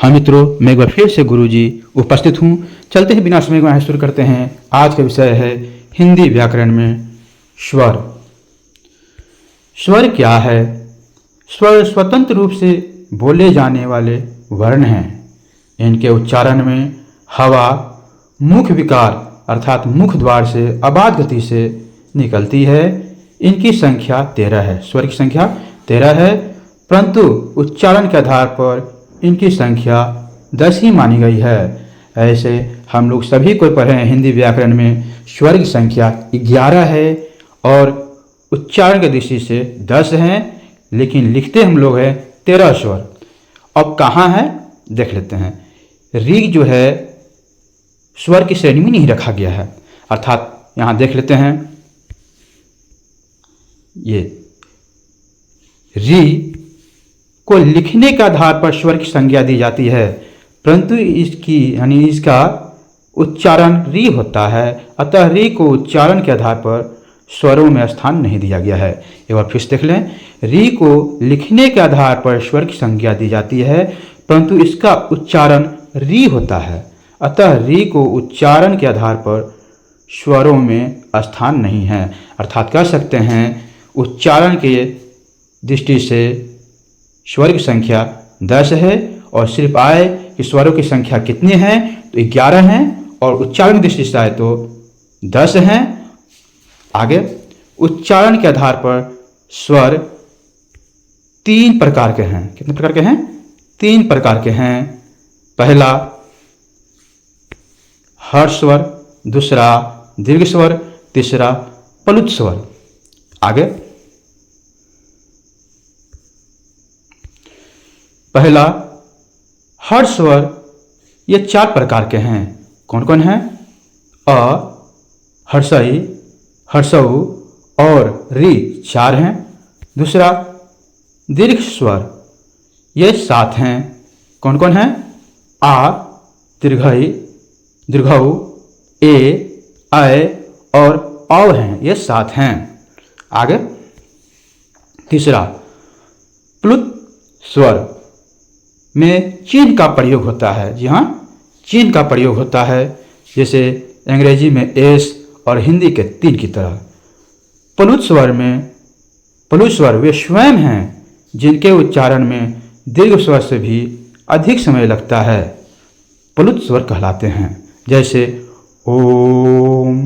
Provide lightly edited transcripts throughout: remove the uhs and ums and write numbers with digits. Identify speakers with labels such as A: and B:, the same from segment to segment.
A: हाँ मित्रों, मैं एक बार फिर से गुरुजी उपस्थित हूँ। चलते हैं बिना समय गवाए शुरू करते हैं। आज का विषय है हिंदी व्याकरण में स्वर। स्वर क्या है? स्वर स्वतंत्र रूप से बोले जाने वाले वर्ण हैं। इनके उच्चारण में हवा मुख विकार अर्थात मुख द्वार से अबाध गति से निकलती है। इनकी संख्या 13 है। स्वर की संख्या 13 है, परंतु उच्चारण के आधार पर इनकी संख्या 10 ही मानी गई है। ऐसे हम लोग सभी को पढ़े हैं हिंदी व्याकरण में स्वर की संख्या 11 है और उच्चारण की दृष्टि से 10 हैं, लेकिन लिखते हम लोग हैं 13 स्वर। अब कहाँ है देख लेते हैं। ऋ जो है स्वर की श्रेणी में नहीं रखा गया है, अर्थात यहाँ देख लेते हैं। ये ऋ को लिखने के आधार पर स्वर की संज्ञा दी जाती है, परंतु इसकी यानी इसका उच्चारण री होता है। अतः री को उच्चारण के आधार पर स्वरों में स्थान नहीं दिया गया है। एक बार फिर से देख लें। री को लिखने के आधार पर स्वर की संज्ञा दी जाती है, परंतु इसका उच्चारण री होता है। अतः री को उच्चारण के आधार पर स्वरों में स्थान नहीं है। अर्थात कह सकते हैं उच्चारण के दृष्टि से स्वर की संख्या 10 है और सिर्फ आए कि स्वरों की संख्या कितनी है तो 11 हैं और उच्चारण की दृष्टि से आए तो 10 हैं। आगे उच्चारण के आधार पर स्वर 3 प्रकार के हैं। कितने प्रकार के हैं? 3 प्रकार के हैं। पहला हर्ष स्वर, दूसरा दीर्घ स्वर, तीसरा प्लुत स्वर। आगे पहला हर्ष स्वर, ये 4 प्रकार के हैं। कौन कौन हैं? अ, हर्षई, हर्षऊ और रि 4 हैं। दूसरा दीर्घ स्वर, ये 7 हैं। कौन कौन हैं? आ, दीर्घई, दीर्घऊ, ए, ऐ और औ हैं। ये 7 हैं। आगे तीसरा प्लुत स्वर में चिन्ह का प्रयोग होता है। जी हाँ, चिन्ह का प्रयोग होता है, जैसे अंग्रेजी में एस और हिंदी के 3 की तरह। प्लुत स्वर वे स्वयं हैं जिनके उच्चारण में दीर्घ स्वर से भी अधिक समय लगता है, प्लुत स्वर कहलाते हैं। जैसे ओम।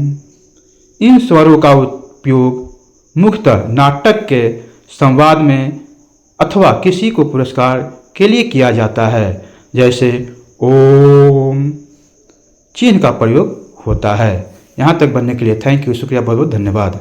A: इन स्वरों का उपयोग मुख्यतः नाटक के संवाद में अथवा किसी को पुरस्कार के लिए किया जाता है। जैसे ओम चिन्ह का प्रयोग होता है। यहाँ तक बनने के लिए थैंक यू, शुक्रिया, बहुत बहुत धन्यवाद।